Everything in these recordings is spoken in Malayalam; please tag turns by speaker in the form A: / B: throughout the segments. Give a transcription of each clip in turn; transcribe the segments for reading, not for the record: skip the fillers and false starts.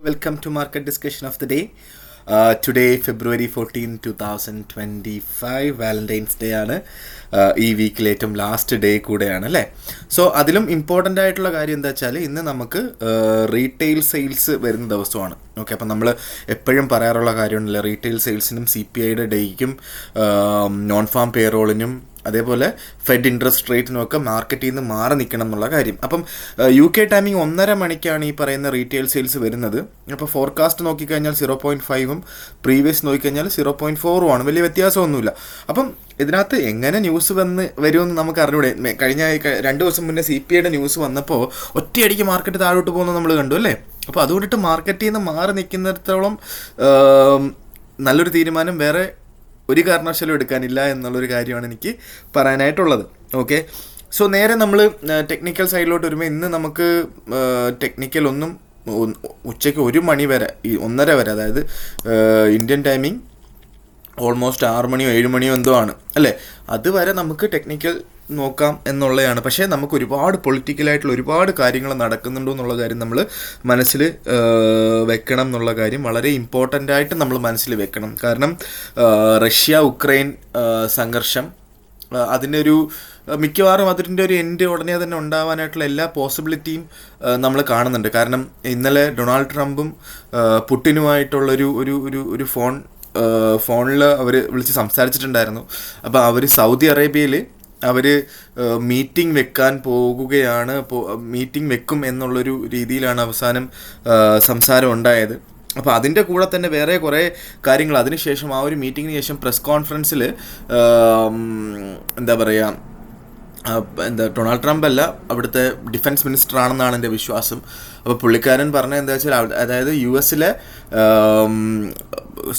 A: Welcome to Market Discussion of the Day. Today, February 14, 2025, Valentine's day ആണ്. ഈ വീക്കിലെ ഏറ്റവും ലാസ്റ്റ് ഡേ കൂടെയാണ് അല്ലേ. സോ അതിലും ഇമ്പോർട്ടൻ്റ് ആയിട്ടുള്ള കാര്യം എന്താ വെച്ചാൽ ഇന്ന് നമുക്ക് റീറ്റെയിൽ സെയിൽസ് വരുന്ന ദിവസമാണ്. ഓക്കെ, അപ്പം നമ്മൾ എപ്പോഴും പറയാറുള്ള കാര്യമുണ്ടല്ലോ, റീറ്റെയിൽ സെയിൽസിനും CPIയുടെ ഡേയ്ക്കും നോൺ ഫാം പേറോളിനും അതേപോലെ ഫെഡ് ഇൻട്രസ്റ്റ് റേറ്റിനും ഒക്കെ മാർക്കറ്റിൽ നിന്ന് മാറി നിൽക്കണം എന്നുള്ള കാര്യം. അപ്പം UK ടൈമിംഗ് 1:30 മണിക്കാണ് ഈ പറയുന്ന റീറ്റെയിൽ സെയിൽസ് വരുന്നത്. അപ്പോൾ ഫോർകാസ്റ്റ് നോക്കിക്കഴിഞ്ഞാൽ 0.5ഉം പ്രീവിയസ് നോക്കിക്കഴിഞ്ഞാൽ 0.4ഉം ആണ്. വലിയ വ്യത്യാസമൊന്നുമില്ല. അപ്പം ഇതിനകത്ത് എങ്ങനെ ന്യൂസ് വരുമെന്ന് നമുക്ക് അറിഞ്ഞൂടെ. കഴിഞ്ഞ 2 ദിവസം മുന്നേ CPIയുടെ ന്യൂസ് വന്നപ്പോൾ ഒറ്റയടിക്ക് മാർക്കറ്റ് താഴോട്ട് പോകുന്നത് നമ്മൾ കണ്ടു അല്ലേ. അപ്പോൾ അതുകൊണ്ടിട്ട് മാർക്കറ്റിൽ നിന്ന് മാറി നിൽക്കുന്നിടത്തോളം നല്ലൊരു തീരുമാനം വേറെ ഒരു കാരണവശാലും എടുക്കാനില്ല എന്നുള്ളൊരു കാര്യമാണ് എനിക്ക് പറയാനായിട്ടുള്ളത്. ഓക്കെ, സോ നേരെ നമ്മൾ ടെക്നിക്കൽ സൈഡിലോട്ട് വരുമ്പോൾ ഇന്ന് നമുക്ക് ടെക്നിക്കൽ ഒന്നും ഉച്ചയ്ക്ക് 1 മണി വരെ 1:30 വരെ, അതായത് ഇന്ത്യൻ ടൈമിംഗ് ഓൾമോസ്റ്റ് 6 മണിയോ 7 മണിയോ എന്തോ ആണ് അല്ലേ, അതുവരെ നമുക്ക് ടെക്നിക്കൽ നോക്കാം എന്നുള്ളതാണ്. പക്ഷേ നമുക്ക് ഒരുപാട് പൊളിറ്റിക്കലായിട്ടുള്ള ഒരുപാട് കാര്യങ്ങൾ നടക്കുന്നുണ്ടോ എന്നുള്ള കാര്യം നമ്മൾ മനസ്സിൽ വെക്കണം എന്നുള്ള കാര്യം വളരെ ഇമ്പോർട്ടൻ്റ് ആയിട്ട് നമ്മൾ മനസ്സിൽ വെക്കണം. കാരണം റഷ്യ ഉക്രൈൻ സംഘർഷം അതിൻ്റെ ഒരു മിക്കവാറും അതിൻ്റെ ഒരു എൻഡ് ഉടനെ തന്നെ ഉണ്ടാവാനായിട്ടുള്ള എല്ലാ പോസിബിലിറ്റിയും നമ്മൾ കാണുന്നുണ്ട്. കാരണം ഇന്നലെ ഡൊണാൾഡ് ട്രംപും പുടിനുമായിട്ടുള്ളൊരു ഒരു ഒരു ഒരു ഫോണിൽ അവർ വിളിച്ച് സംസാരിച്ചിട്ടുണ്ടായിരുന്നു. അപ്പോൾ അവർ സൗദി അറേബ്യയിൽ അവർ മീറ്റിംഗ് വെക്കാൻ പോകുകയാണ്, മീറ്റിംഗ് വെക്കും എന്നുള്ളൊരു രീതിയിലാണ് അവസാനം സംസാരം ഉണ്ടായത്. അപ്പോൾ അതിൻ്റെ കൂടെ തന്നെ വേറെ കുറേ കാര്യങ്ങൾ അതിനുശേഷം ആ ഒരു മീറ്റിങ്ങിന് ശേഷം പ്രസ് കോൺഫറൻസിൽ ഡൊണാൾഡ് ട്രംപ് അല്ല, അവിടുത്തെ ഡിഫൻസ് മിനിസ്റ്റർ ആണെന്നാണ് എൻ്റെ വിശ്വാസം. അപ്പോൾ പുള്ളിക്കാരൻ പറഞ്ഞത് എന്താ വെച്ചാൽ, അതായത് US-ലെ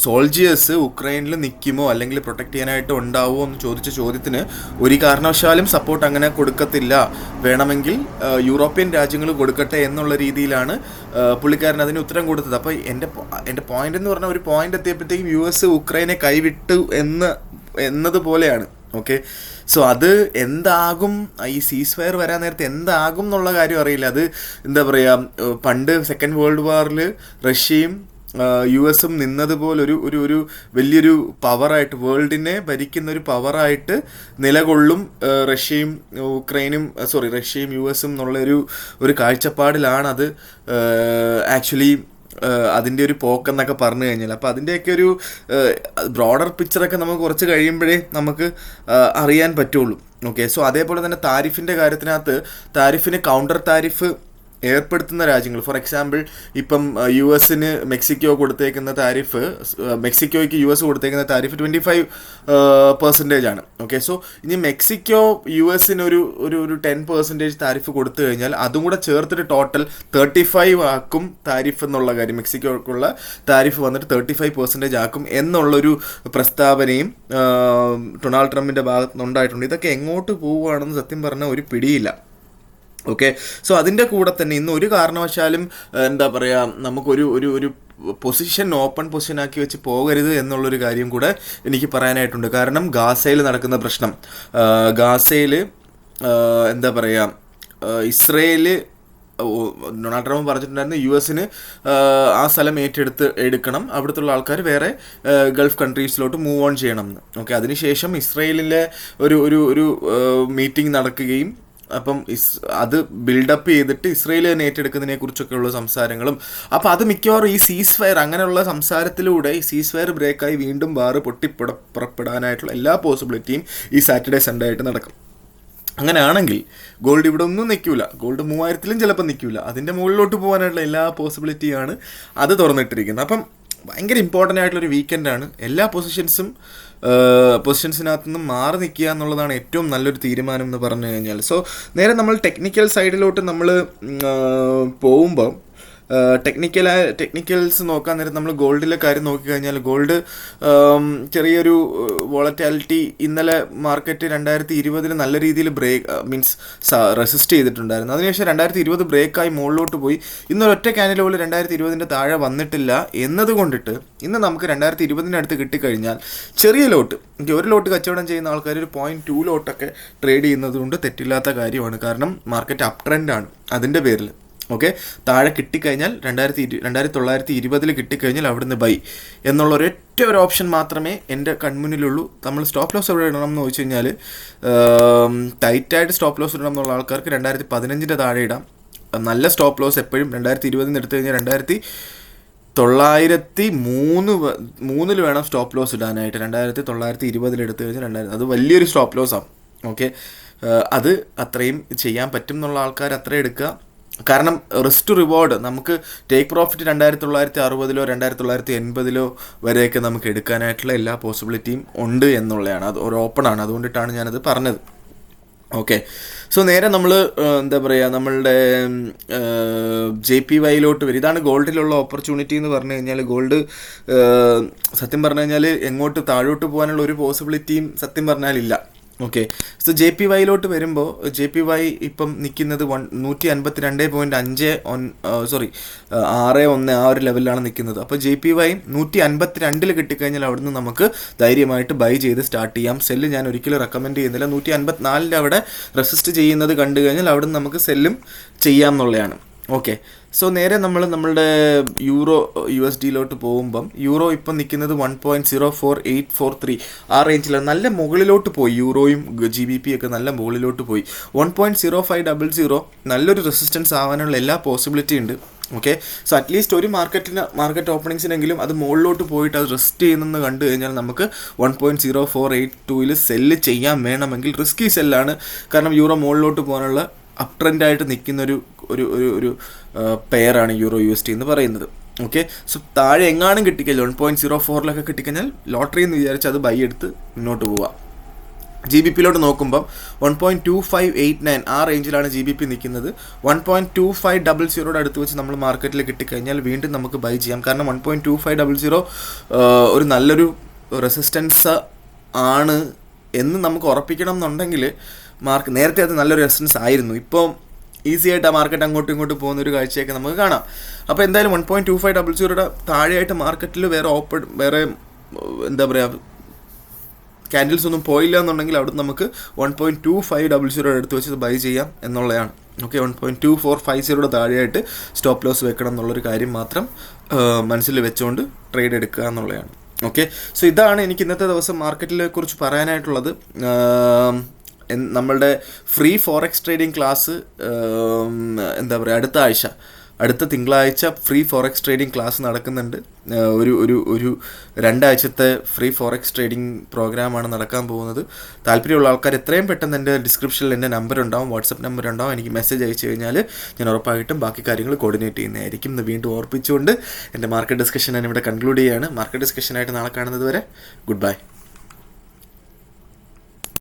A: സോൾജിയേഴ്സ് ഉക്രൈനിൽ നിൽക്കുമോ അല്ലെങ്കിൽ പ്രൊട്ടക്റ്റ് ചെയ്യാനായിട്ട് ഉണ്ടാവുമോ എന്ന് ചോദിച്ച ചോദ്യത്തിന് ഒരു കാരണവശാലും സപ്പോർട്ട് അങ്ങനെ കൊടുക്കത്തില്ല, വേണമെങ്കിൽ യൂറോപ്യൻ രാജ്യങ്ങൾ കൊടുക്കട്ടെ എന്നുള്ള രീതിയിലാണ് പുള്ളിക്കാരൻ അതിന് ഉത്തരം കൊടുത്തത്. അപ്പോൾ എൻ്റെ പോയിന്റ് എന്ന് പറഞ്ഞാൽ ഒരു പോയിന്റ് എത്തിയപ്പോഴത്തേക്കും US ഉക്രൈനെ കൈവിട്ടു എന്നതുപോലെയാണ്. ഓക്കെ, സോ അത് എന്താകും, ഈ സീസ് ഫയർ വരാൻ നേരത്തെ എന്താകും എന്നുള്ള കാര്യം അറിയില്ല. അത് എന്താ പറയുക, പണ്ട് സെക്കൻഡ് വേൾഡ് വാറിൽ റഷ്യയും US-ഉം നിന്നതുപോലെ ഒരു വലിയൊരു പവറായിട്ട്, വേൾഡിനെ ഭരിക്കുന്ന ഒരു പവറായിട്ട് നിലകൊള്ളും റഷ്യയും US-ഉം എന്നുള്ള ഒരു കാഴ്ചപ്പാടിലാണ് അത് ആക്ച്വലി അതിൻ്റെ ഒരു പോക്കെന്നൊക്കെ പറഞ്ഞു കഴിഞ്ഞാൽ. അപ്പോൾ അതിൻ്റെയൊക്കെ ഒരു ബ്രോഡർ പിക്ചറൊക്കെ നമുക്ക് കുറച്ച് കഴിയുമ്പോഴേ നമുക്ക് അറിയാൻ പറ്റുള്ളൂ. ഓക്കെ, സോ അതേപോലെ തന്നെ താരിഫിൻ്റെ കാര്യത്തിനകത്ത് താരിഫിന് കൗണ്ടർ താരിഫ് ഏർപ്പെടുത്തുന്ന രാജ്യങ്ങൾ, ഫോർ എക്സാമ്പിൾ ഇപ്പം US-ന് മെക്സിക്കോ കൊടുത്തേക്കുന്ന താരിഫ്, മെക്സിക്കോയ്ക്ക് US കൊടുത്തേക്കുന്ന താരിഫ് 25% ആണ്. ഓക്കെ, സോ ഇനി മെക്സിക്കോ US-ന് ഒരു 10% താരിഫ് കൊടുത്തു കഴിഞ്ഞാൽ അതും കൂടെ ചേർത്തിട്ട് ടോട്ടൽ 35 ആക്കും താരിഫ് എന്നുള്ള കാര്യം. മെക്സിക്കോക്കുള്ള താരിഫ് വന്നിട്ട് 35% ആക്കും എന്നുള്ളൊരു പ്രസ്താവനയും ഡൊണാൾഡ് ട്രംപിൻ്റെ ഭാഗത്ത് നിന്നുണ്ടായിട്ടുണ്ട്. ഇതൊക്കെ എങ്ങോട്ട് പോവുകയാണെന്ന് സത്യം പറഞ്ഞാൽ ഒരു പിടിയില്ല. ഓക്കെ, സോ അതിൻ്റെ കൂടെ തന്നെ ഇന്ന് ഒരു കാരണവശാലും എന്താ പറയുക, നമുക്കൊരു ഒരു പൊസിഷൻ ഓപ്പൺ പൊസിഷനാക്കി വെച്ച് പോകരുത് എന്നുള്ളൊരു കാര്യം കൂടെ എനിക്ക് പറയാനായിട്ടുണ്ട്. കാരണം ഗാസയിൽ നടക്കുന്ന പ്രശ്നം, ഗാസയിൽ എന്താ പറയുക, ഇസ്രയേല് ഡൊണാൾഡ് ട്രംപ് പറഞ്ഞിട്ടുണ്ടായിരുന്നു US-ന് ആ സ്ഥലം എടുക്കണം, അവിടുത്തെ ആൾക്കാർ വേറെ ഗൾഫ് കൺട്രീസിലോട്ട് മൂവ് ഓൺ ചെയ്യണം എന്ന്. ഓക്കെ, അതിനുശേഷം ഇസ്രയേലിലെ ഒരു മീറ്റിംഗ് നടക്കുകയും അപ്പം അത് ബിൽഡപ്പ് ചെയ്തിട്ട് ഇസ്രയേൽ തന്നെ ഏറ്റെടുക്കുന്നതിനെ കുറിച്ചൊക്കെയുള്ള സംസാരങ്ങളും, അപ്പോൾ അത് മിക്കവാറും ഈ സീസ് ഫയർ അങ്ങനെയുള്ള സംസാരത്തിലൂടെ ഈ സീസ് ഫയർ ബ്രേക്കായി വീണ്ടും വാറ് പുറപ്പെടാനായിട്ടുള്ള എല്ലാ പോസിബിലിറ്റിയും ഈ സാറ്റർഡേ സൺഡേ ആയിട്ട് നടക്കും. അങ്ങനെയാണെങ്കിൽ ഗോൾഡ് ഇവിടെ ഒന്നും നിൽക്കില്ല, ഗോൾഡ് 3000-ലും ചിലപ്പോൾ നിൽക്കില്ല, അതിൻ്റെ മുകളിലോട്ട് പോകാനായിട്ടുള്ള എല്ലാ പോസിബിലിറ്റിയാണ് അത് തുറന്നിട്ടിരിക്കുന്നത്. അപ്പം ഭയങ്കര ഇമ്പോർട്ടൻ്റ് ആയിട്ടുള്ളൊരു വീക്കെൻഡാണ്. എല്ലാ പൊസിഷൻസിനകത്തു നിന്നും മാറി നിൽക്കുക എന്നുള്ളതാണ് ഏറ്റവും നല്ലൊരു തീരുമാനം എന്ന് പറഞ്ഞു കഴിഞ്ഞാൽ. സോ നേരെ നമ്മൾ ടെക്നിക്കൽ സൈഡിലോട്ട് നമ്മൾ പോകുമ്പോൾ ടെക്നിക്കൽസ് നോക്കാൻ നേരം നമ്മൾ ഗോൾഡിലെ കാര്യം നോക്കിക്കഴിഞ്ഞാൽ ഗോൾഡ് ചെറിയൊരു വോളറ്റാലിറ്റി ഇന്നലെ മാർക്കറ്റ് 2020 നല്ല രീതിയിൽ റെസിസ്റ്റ് ചെയ്തിട്ടുണ്ടായിരുന്നു. അതിനുശേഷം 2020 ബ്രേക്കായി മുകളിലോട്ട് പോയി. ഇന്നൊരൊറ്റ ക്യാൻഡിൽ പോലും 2020 താഴെ വന്നിട്ടില്ല എന്നതുകൊണ്ടിട്ട് ഇന്ന് നമുക്ക് 2020 അടുത്ത് കിട്ടിക്കഴിഞ്ഞാൽ ചെറിയ ലോട്ട്, ഒരു ലോട്ട് കച്ചവടം ചെയ്യുന്ന ആൾക്കാർ ഒരു 0.2 ലോട്ടൊക്കെ ട്രേഡ് ചെയ്യുന്നത് കൊണ്ട് തെറ്റില്ലാത്ത കാര്യമാണ്. കാരണം മാർക്കറ്റ് അപ് ട്രെൻഡാണ് അതിൻ്റെ പേരിൽ. ഓക്കെ, താഴെ കിട്ടിക്കഴിഞ്ഞാൽ 2920 കിട്ടിക്കഴിഞ്ഞാൽ അവിടുന്ന് ബൈ എന്നുള്ള ഒരൊറ്റ ഒരു ഓപ്ഷൻ മാത്രമേ എൻ്റെ കൺമുന്നിലുള്ളൂ. നമ്മൾ സ്റ്റോപ്പ് ലോസ് എവിടെ ഇടണം എന്ന് ചോദിച്ചു കഴിഞ്ഞാൽ ടൈറ്റായിട്ട് സ്റ്റോപ്പ് ലോസ് ഇടണം എന്നുള്ള ആൾക്കാർക്ക് 2015 താഴെ ഇടാം. നല്ല സ്റ്റോപ്പ് ലോസ് എപ്പോഴും 2020 എടുത്തു കഴിഞ്ഞാൽ 2903 വേണം സ്റ്റോപ്പ് ലോസ് ഇടാനായിട്ട്. 2920 എടുത്തു കഴിഞ്ഞാൽ അത് വലിയൊരു സ്റ്റോപ്പ് ലോസാണ്. ഓക്കെ, അത് അത്രയും ചെയ്യാൻ പറ്റും എന്നുള്ള ആൾക്കാർ അത്രയും എടുക്കുക. കാരണം റിസ്ക് ടു റിവാർഡ് നമുക്ക് ടേക്ക് പ്രോഫിറ്റ് 2960 2980 വരെയൊക്കെ നമുക്ക് എടുക്കാനായിട്ടുള്ള എല്ലാ പോസിബിലിറ്റിയും ഉണ്ട് എന്നുള്ളതാണ്. അത് ഒരു ഓപ്പണാണ്, അതുകൊണ്ടിട്ടാണ് ഞാനത് പറഞ്ഞത്. ഓക്കെ, സോ നേരെ നമ്മൾ എന്താ പറയുക, നമ്മളുടെ JPYയിലോട്ട് വരും. ഇതാണ് ഗോൾഡിലുള്ള ഓപ്പർച്യൂണിറ്റി എന്ന് പറഞ്ഞു കഴിഞ്ഞാൽ. ഗോൾഡ് സത്യം പറഞ്ഞു കഴിഞ്ഞാൽ എങ്ങോട്ട് താഴോട്ട് പോകാനുള്ള ഒരു പോസിബിലിറ്റിയും സത്യം പറഞ്ഞാലില്ല. ഓക്കെ, സോ JPYയിലോട്ട് വരുമ്പോൾ JPY ഇപ്പം നിൽക്കുന്നത് 152.61 ആ ഒരു ലെവലിലാണ് നിൽക്കുന്നത്. അപ്പോൾ JPY 152 കിട്ടിക്കഴിഞ്ഞാൽ അവിടുന്ന് നമുക്ക് ധൈര്യമായിട്ട് ബൈ ചെയ്ത് സ്റ്റാർട്ട് ചെയ്യാം. സെല്ല് ഞാൻ ഒരിക്കലും റെക്കമെൻഡ് ചെയ്യുന്നില്ല. 154 അവിടെ റെസിസ്റ്റ് ചെയ്യുന്നത് കണ്ടു കഴിഞ്ഞാൽ അവിടുന്ന് നമുക്ക് സെല്ലും ചെയ്യാം എന്നുള്ളതാണ്. ഓക്കെ, സോ നേരെ നമ്മളുടെ യൂറോ USDയിലോട്ട് പോകുമ്പം യൂറോ ഇപ്പം നിൽക്കുന്നത് 1.04843 ആ റേഞ്ചിലാണ്. നല്ല മുകളിലോട്ട് പോയി. യൂറോയും GBP ഒക്കെ നല്ല മുകളിലോട്ട് പോയി. 1.0500 നല്ലൊരു റെസിസ്റ്റൻസ് ആവാനുള്ള എല്ലാ പോസിബിലിറ്റി ഉണ്ട്. ഓക്കെ, സോ അറ്റ്ലീസ്റ്റ് ഒരു മാർക്കറ്റ് ഓപ്പണിങ്സിനെങ്കിലും അത് മുകളിലോട്ട് പോയിട്ട് അത് റെസ്റ്റ് ചെയ്യുന്നെന്ന് കണ്ടു കഴിഞ്ഞാൽ നമുക്ക് 1.0482 സെല്ല് ചെയ്യാൻ വേണമെങ്കിൽ റിസ്കി സെല്ലാണ്. കാരണം യൂറോ മുകളിലോട്ട് പോകാനുള്ള അപ് ട്രെൻഡായിട്ട് നിൽക്കുന്ന ഒരു പെയറാണ് യൂറോ USD എന്ന് പറയുന്നത്. ഓക്കെ, സോ താഴെ എങ്ങാനും കിട്ടിക്കഴിഞ്ഞാൽ 1.04 കിട്ടിക്കഴിഞ്ഞാൽ ലോട്ടറി എന്ന് വിചാരിച്ച് അത് ബൈ എടുത്ത് മുന്നോട്ട് പോവുക. GBPയിലോട്ട് നോക്കുമ്പം 1.2589 ആ റേഞ്ചിലാണ് GBP നിൽക്കുന്നത്. 1.2500 അടുത്ത് വെച്ച് നമ്മൾ മാർക്കറ്റിൽ കിട്ടിക്കഴിഞ്ഞാൽ വീണ്ടും നമുക്ക് ബൈ ചെയ്യാം. കാരണം 1.2500 ഒരു നല്ലൊരു റെസിസ്റ്റൻസ് ആണ് എന്ന് നമുക്ക് ഉറപ്പിക്കണം എന്നുണ്ടെങ്കിൽ നേരത്തെ അത് നല്ലൊരു റെസിസ്റ്റൻസ് ആയിരുന്നു. ഇപ്പോൾ ഈസി ആയിട്ട് ആ മാർക്കറ്റ് അങ്ങോട്ടും ഇങ്ങോട്ടും പോകുന്ന ഒരു കാഴ്ചയൊക്കെ നമുക്ക് കാണാം. അപ്പോൾ എന്തായാലും 1.2500 താഴെയായിട്ട് മാർക്കറ്റിൽ വേറെ എന്താ പറയുക ക്യാൻഡിൽസ് ഒന്നും പോയില്ല എന്നുണ്ടെങ്കിൽ അവിടെ നമുക്ക് 1.2500 എടുത്ത് വെച്ച് ബൈ ചെയ്യാം എന്നുള്ളതാണ്. ഓക്കെ, 1.2450 താഴെയായിട്ട് സ്റ്റോപ്പ് ലോസ് വെക്കണം എന്നുള്ളൊരു കാര്യം മാത്രം മനസ്സിൽ വെച്ചുകൊണ്ട് ട്രേഡ് എടുക്കുക എന്നുള്ളതാണ്. ഓക്കെ, സോ ഇതാണ് എനിക്ക് ഇന്നത്തെ ദിവസം മാർക്കറ്റിനെ കുറിച്ച് പറയാനായിട്ടുള്ളത്. നമ്മളുടെ ഫ്രീ ഫോറക്സ് ട്രേഡിംഗ് ക്ലാസ് എന്താ പറയുക അടുത്ത തിങ്കളാഴ്ച ഫ്രീ ഫോറക്സ് ട്രേഡിംഗ് ക്ലാസ് നടക്കുന്നുണ്ട്. ഒരു 2 ആഴ്ചത്തെ ഫ്രീ ഫോറക്സ് ട്രേഡിംഗ് പ്രോഗ്രാമാണ് നടക്കാൻ പോകുന്നത്. താല്പര്യമുള്ള ആൾക്കാർ എത്രയും പെട്ടെന്ന് എൻ്റെ ഡിസ്ക്രിപ്ഷനിൽ എൻ്റെ നമ്പർ ഉണ്ടാവും, വാട്സപ്പ് നമ്പർ ഉണ്ടാവും. എനിക്ക് മെസ്സേജ് അയച്ചു കഴിഞ്ഞാൽ ഞാൻ ഉറപ്പായിട്ടും ബാക്കി കാര്യങ്ങൾ കോർഡിനേറ്റ് ചെയ്യുന്നതായിരിക്കും. ഇന്ന് വീണ്ടും ഓർപ്പിച്ചുകൊണ്ട് എൻ്റെ മാർക്കറ്റ് ഡിസ്കഷൻ ഞാൻ ഇവിടെ കൺക്ലൂഡ് ചെയ്യുകയാണ്. മാർക്കറ്റ് ഡിസ്കഷനായിട്ട് നാളെ കാണുന്നത് വരെ ഗുഡ് ബൈ.